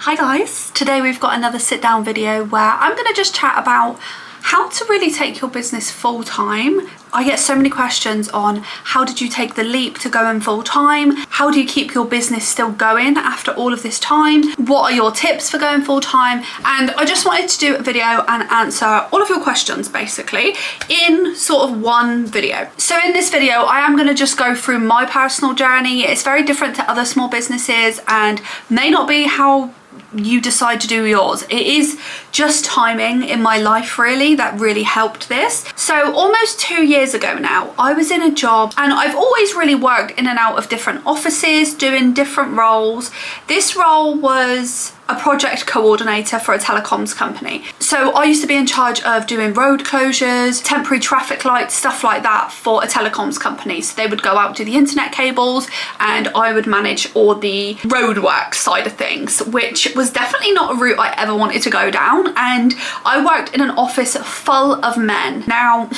Hi guys, today we've got another sit down video where I'm going to just chat about how to really take your business full time. I get so many questions on how did you take the leap to going full time? How do you keep your business still going after all of this time? What are your tips for going full time? And I just wanted to do a video and answer all of your questions basically in sort of one video. So in this video, I am going to just go through my personal journey. It's very different to other small businesses and may not be how you decide to do yours. It is just timing in my life really that really helped this. So almost 2 years ago now, I was in a job and I've always really worked in and out of different offices doing different roles. This role was a project coordinator for a telecoms company. So I used to be in charge of doing road closures, temporary traffic lights, stuff like that for a telecoms company. So they would go out to the internet cables and I would manage all the roadwork side of things, which was definitely not a route I ever wanted to go down. And I worked in an office full of men. Now,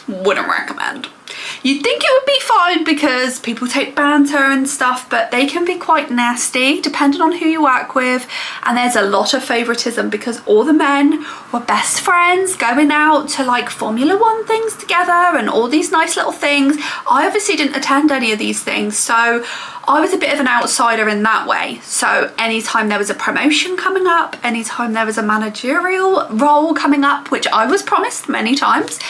wouldn't recommend. You'd think it would be fine because people take banter and stuff, but they can be quite nasty depending on who you work with. And there's a lot of favoritism because all the men were best friends going out to like Formula One things together and all these nice little things. I obviously didn't attend any of these things, so I was a bit of an outsider in that way. So anytime there was a promotion coming up, anytime there was a managerial role coming up, which I was promised many times,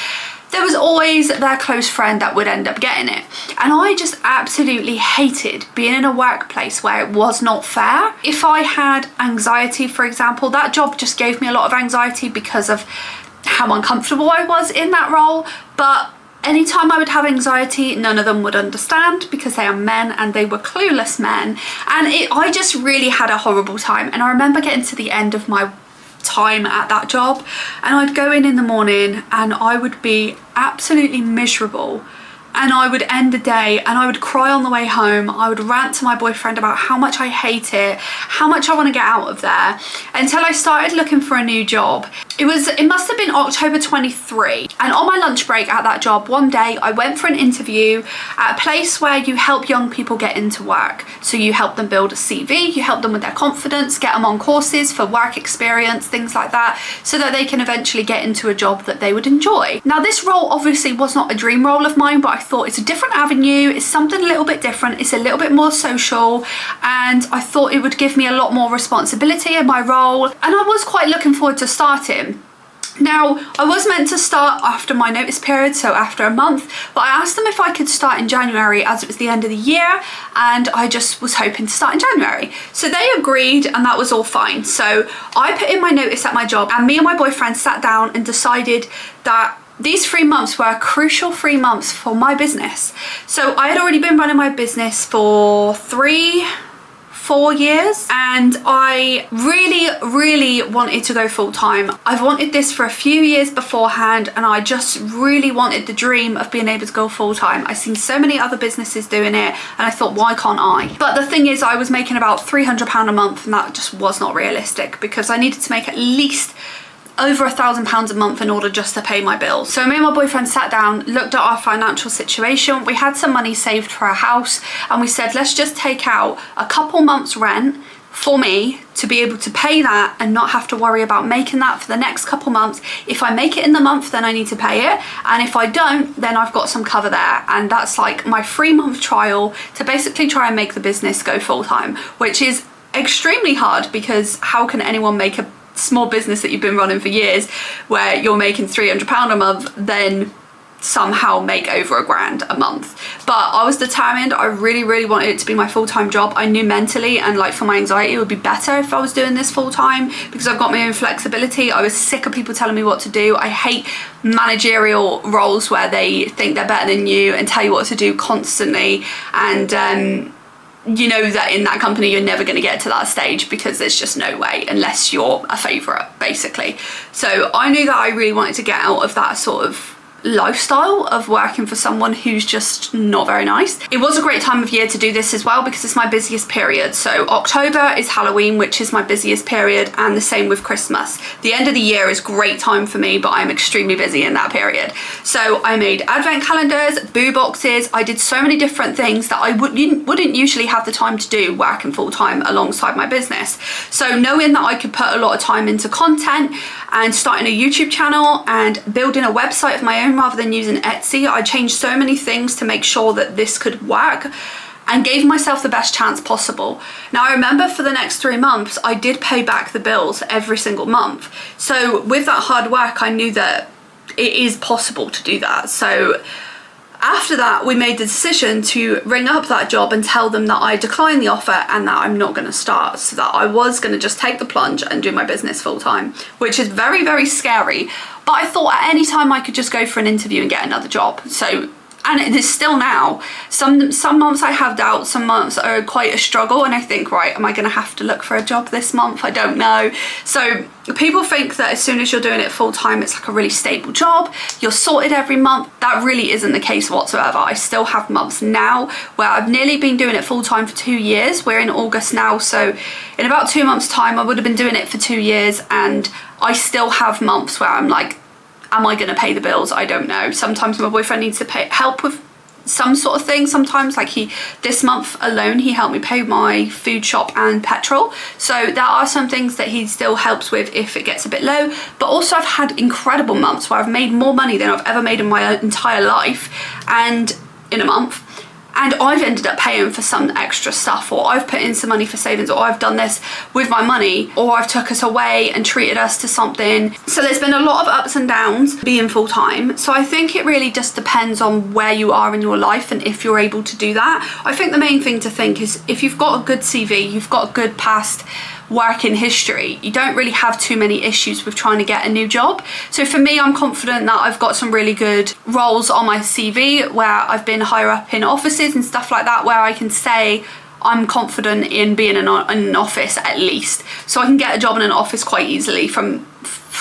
there was always their close friend that would end up getting it. And I just absolutely hated being in a workplace where it was not fair. If I had anxiety, for example, that job just gave me a lot of anxiety because of how uncomfortable I was in that role. But anytime I would have anxiety, none of them would understand because they are men and they were clueless men. And I just really had a horrible time. And I remember getting to the end of my time at that job and I'd go in the morning and I would be absolutely miserable and I would end the day and I would cry on the way home. I would rant to my boyfriend about how much I hate it, how much I want to get out of there, until I started looking for a new job. It must have been October 23, and on my lunch break at that job one day I went for an interview at a place where you help young people get into work. So you help them build a CV, you help them with their confidence, get them on courses for work experience, things like that, so that they can eventually get into a job that they would enjoy. Now this role obviously was not a dream role of mine, but I thought it's a different avenue, it's something a little bit different, it's a little bit more social, and I thought it would give me a lot more responsibility in my role, and I was quite looking forward to starting. Now, I was meant to start after my notice period, so after a month, but I asked them if I could start in January as it was the end of the year, and I just was hoping to start in January. So they agreed and that was all fine. So I put in my notice at my job and me and my boyfriend sat down and decided that these 3 months were crucial 3 months for my business. So I had already been running my business for 4 years and I really wanted to go full time. I've wanted this for a few years beforehand and I just really wanted the dream of being able to go full time. I've seen so many other businesses doing it and I thought, why can't I? But the thing is, I was making about £300 a month and that just was not realistic because I needed to make at least over £1,000 a month in order just to pay my bills. So me and my boyfriend sat down, looked at our financial situation. We had some money saved for a house and we said, let's just take out a couple months rent for me to be able to pay that and not have to worry about making that for the next couple months. If I make it in the month, then I need to pay it. And if I don't, then I've got some cover there. And that's like my 3-month trial to basically try and make the business go full time, which is extremely hard because how can anyone make a small business that you've been running for years where you're making £300 a month then somehow make over £1,000 a month? But I was determined. I really wanted it to be my full-time job. I knew mentally and like for my anxiety it would be better if I was doing this full-time because I've got my own flexibility. I was sick of people telling me what to do. I hate managerial roles where they think they're better than you and tell you what to do constantly, and you know that in that company you're never going to get to that stage because there's just no way unless you're a favourite basically. So I knew that I really wanted to get out of that sort of lifestyle of working for someone who's just not very nice. It was a great time of year to do this as well because it's my busiest period. So October is Halloween, which is my busiest period, and the same with Christmas. The end of the year is great time for me, but I'm extremely busy in that period. So I made advent calendars, boo boxes. I did so many different things that I wouldn't usually have the time to do working full time alongside my business. So knowing that I could put a lot of time into content and starting a YouTube channel and building a website of my own rather than using Etsy, I changed so many things to make sure that this could work and gave myself the best chance possible. Now I remember for the next 3 months, I did pay back the bills every single month. So with that hard work, I knew that it is possible to do that. So after that, we made the decision to ring up that job and tell them that I declined the offer and that I'm not going to start, so that I was going to just take the plunge and do my business full time, which is very, very scary. But I thought at any time I could just go for an interview and get another job. So, and it is still now. Some months I have doubts, some months are quite a struggle, and I think, right, am I going to have to look for a job this month? I don't know. So people think that as soon as you're doing it full time, it's like a really stable job, you're sorted every month. That really isn't the case whatsoever. I still have months now where I've nearly been doing it full time for 2 years. We're in August now, so in about 2 months time, I would have been doing it for 2 years, and I still have months where I'm like, am I going to pay the bills? I don't know. Sometimes my boyfriend needs to help with some sort of thing. Sometimes, like this month alone, he helped me pay my food shop and petrol. So there are some things that he still helps with if it gets a bit low. But also I've had incredible months where I've made more money than I've ever made in my entire life, and in a month. And I've ended up paying for some extra stuff, or I've put in some money for savings, or I've done this with my money, or I've took us away and treated us to something. So there's been a lot of ups and downs being full time. So I think it really just depends on where you are in your life and if you're able to do that. I think the main thing to think is if you've got a good CV, you've got a good past working history, you don't really have too many issues with trying to get a new job. So for me, I'm confident that I've got some really good roles on my CV where I've been higher up in offices and stuff like that, where I can say I'm confident in being in an office at least. So I can get a job in an office quite easily from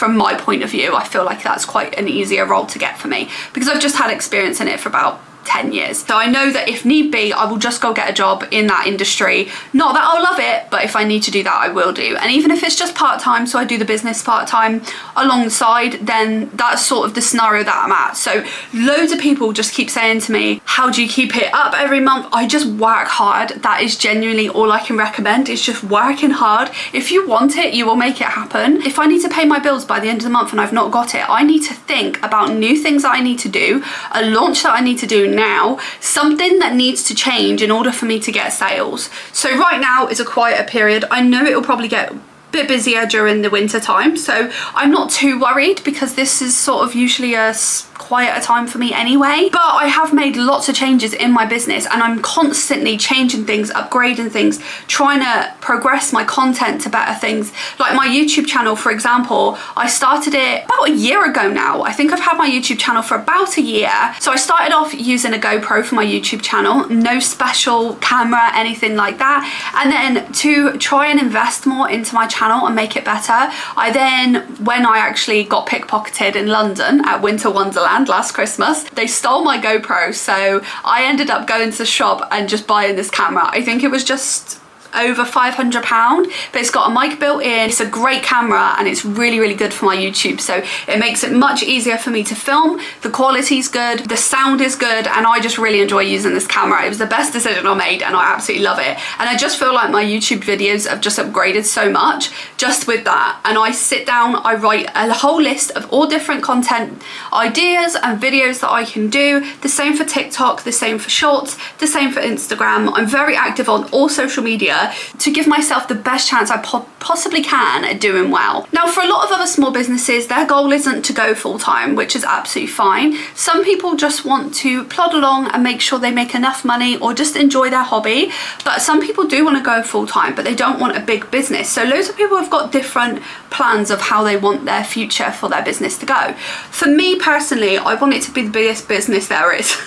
my point of view. I feel like that's quite an easier role to get for me because I've just had experience in it for about 10 years. So I know that if need be, I will just go get a job in that industry. Not that I'll love it, but if I need to do that, I will do. And even if it's just part-time, so I do the business part-time alongside, then that's sort of the scenario that I'm at. So loads of people just keep saying to me, how do you keep it up every month? I just work hard. That is genuinely all I can recommend, is just working hard. If you want it, you will make it happen. If I need to pay my bills by the end of the month and I've not got it, I need to think about new things that I need to do, a launch that I need to do now, something that needs to change in order for me to get sales. So right now is a quieter period. I know it will probably get a bit busier during the winter time, so I'm not too worried because this is sort of usually a quieter time for me anyway. But I have made lots of changes in my business and I'm constantly changing things, upgrading things, trying to progress my content to better things. Like my YouTube channel, for example, I started it about a year ago now. I think I've had my YouTube channel for about a year. So I started off using a GoPro for my YouTube channel, no special camera, anything like that. And then to try and invest more into my channel and make it better, I then, when I actually got pickpocketed in London at Winter Wonderland last Christmas, they stole my GoPro. So I ended up going to the shop and just buying this camera. I think it was just over £500, but it's got a mic built in. It's a great camera and it's really, really good for my YouTube. So it makes it much easier for me to film. The quality's good, the sound is good, and I just really enjoy using this camera. It was the best decision I made and I absolutely love it. And I just feel like my YouTube videos have just upgraded so much just with that. And I sit down, I write a whole list of all different content ideas and videos that I can do. The same for TikTok, the same for Shorts, the same for Instagram. I'm very active on all social media to give myself the best chance I possibly can at doing well. Now, for a lot of other small businesses, their goal isn't to go full-time, which is absolutely fine. Some people just want to plod along and make sure they make enough money or just enjoy their hobby. But some people do want to go full-time, but they don't want a big business. So loads of people have got different plans of how they want their future for their business to go. For me personally, I want it to be the biggest business there is.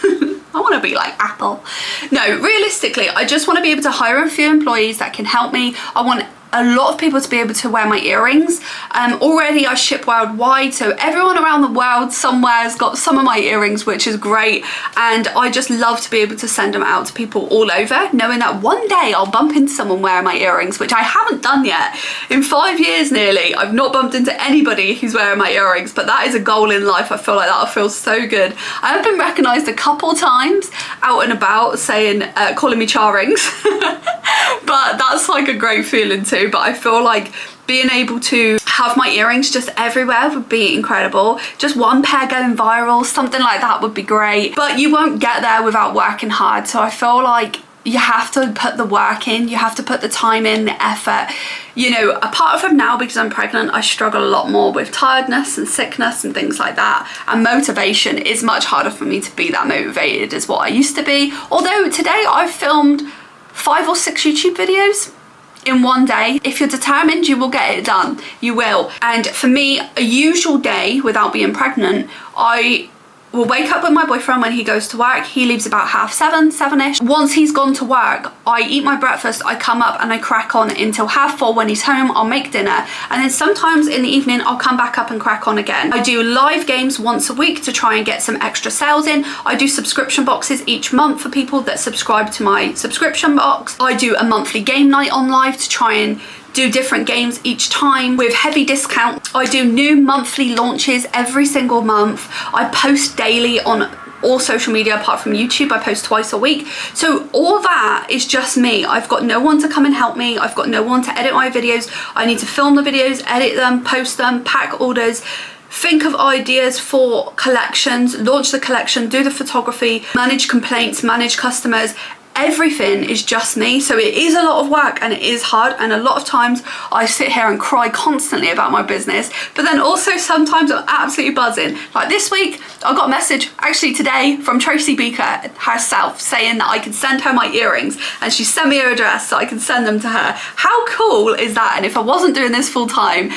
I want to be like Apple. No, realistically, I just want to be able to hire a few employees that can help me. I want a lot of people to be able to wear my earrings. Already I ship worldwide, so everyone around the world somewhere has got some of my earrings, which is great. And I just love to be able to send them out to people all over, knowing that one day I'll bump into someone wearing my earrings, which I haven't done yet. In 5 years nearly, I've not bumped into anybody who's wearing my earrings, but that is a goal in life. I feel like that'll feel so good. I have been recognised a couple times out and about saying, calling me Charrings, but that's like a great feeling too. But I feel like being able to have my earrings just everywhere would be incredible. Just one pair going viral, something like that would be great. But you won't get there without working hard. So I feel like you have to put the work in, you have to put the time in, the effort. You know, apart from now, because I'm pregnant, I struggle a lot more with tiredness and sickness and things like that. And motivation is much harder for me to be that motivated as what I used to be. Although today I've filmed 5 or 6 YouTube videos in one day. If you're determined, you will get it done. You will. And for me, a usual day without being pregnant, I will wake up with my boyfriend when he goes to work. He leaves about 7:30, 7ish. Once he's gone to work, I eat my breakfast, I come up and I crack on until 4:30. When he's home, I'll make dinner. And then sometimes in the evening, I'll come back up and crack on again. I do live games once a week to try and get some extra sales in. I do subscription boxes each month for people that subscribe to my subscription box. I do a monthly game night on live to try and do different games each time with heavy discount. I do new monthly launches every single month. I post daily on all social media apart from YouTube. I post twice a week. So all that is just me. I've got no one to come and help me. I've got no one to edit my videos. I need to film the videos, edit them, post them, pack orders, think of ideas for collections, launch the collection, do the photography, manage complaints, manage customers. Everything is just me. So it is a lot of work and it is hard, and a lot of times I sit here and cry constantly about my business, but then also sometimes I'm absolutely buzzing. Like this week I got a message actually today from Tracy Beaker herself saying that I could send her my earrings, and she sent me her address so I can send them to her. How cool is that? And if I wasn't doing this full time,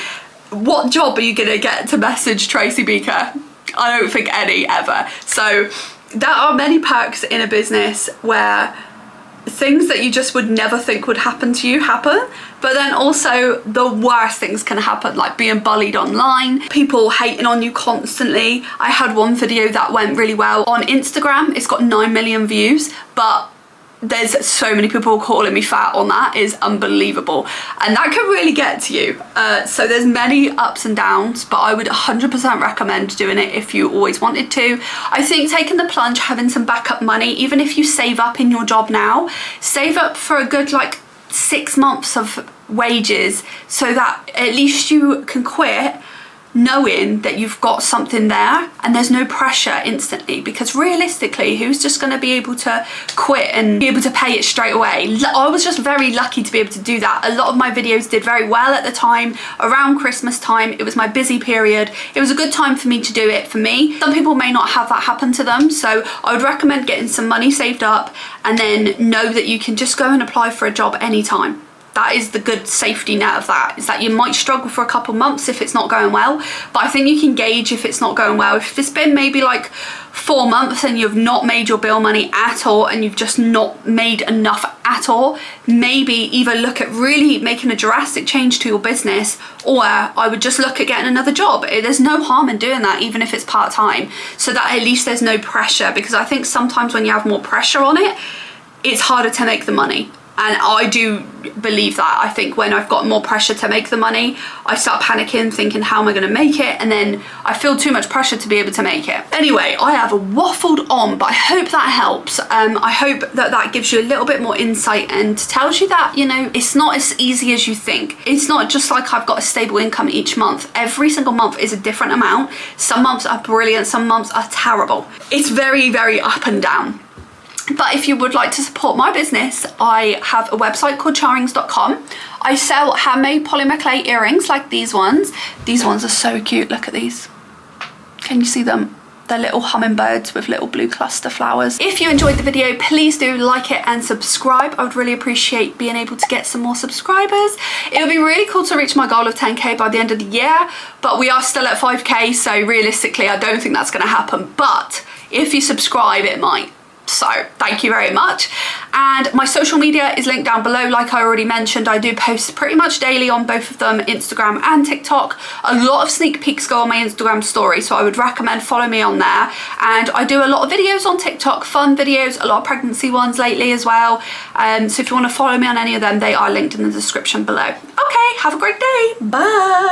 what job are you gonna get to message Tracy Beaker? I don't think any ever. So there are many perks in a business where things that you just would never think would happen to you happen, but then also the worst things can happen, like being bullied online, people hating on you constantly. I had one video that went really well on Instagram. It's got 9 million views, but there's so many people calling me fat on that. Is unbelievable, and that can really get to you. So there's many ups and downs, but I would 100% recommend doing it if you always wanted to. I think taking the plunge, having some backup money, even if you save up in your job now, save up for a good like 6 months of wages so that at least you can quit knowing that you've got something there and there's no pressure instantly, because realistically, who's just going to be able to quit and be able to pay it straight away? I was just very lucky to be able to do that. A lot of my videos did very well at the time. Around Christmas time, it was my busy period. It was a good time for me to do it. For me, some people may not have that happen to them, so I would recommend getting some money saved up and then know that you can just go and apply for a job anytime. That is the good safety net of that, is that you might struggle for a couple months if it's not going well, but I think you can gauge if it's not going well. If it's been maybe like 4 months and you've not made your bill money at all, and you've just not made enough at all, maybe either look at really making a drastic change to your business, or I would just look at getting another job. There's no harm in doing that, even if it's part-time, so that at least there's no pressure, because I think sometimes when you have more pressure on it, it's harder to make the money. And I do believe that. I think when I've got more pressure to make the money, I start panicking, thinking, how am I gonna make it? And then I feel too much pressure to be able to make it. Anyway, I have waffled on, but I hope that helps. I hope that that gives you a little bit more insight and tells you that, you know, it's not as easy as you think. It's not just like I've got a stable income each month. Every single month is a different amount. Some months are brilliant, some months are terrible. It's very, very up and down. But if you would like to support my business, I have a website called charrings.com. I sell handmade polymer clay earrings like these ones. These ones are so cute, look at these. Can you see them? They're little hummingbirds with little blue cluster flowers. If you enjoyed the video, please do like it and subscribe. I would really appreciate being able to get some more subscribers. It would be really cool to reach my goal of 10k by the end of the year, but we are still at 5k, so realistically I don't think that's going to happen. But if you subscribe, it might. So thank you very much. And my social media is linked down below. Like I already mentioned, I do post pretty much daily on both of them, Instagram and TikTok. A lot of sneak peeks go on my Instagram story, so I would recommend follow me on there. And I do a lot of videos on TikTok, fun videos, a lot of pregnancy ones lately as well. So if you want to follow me on any of them, they are linked in the description below. Okay, have a great day. Bye.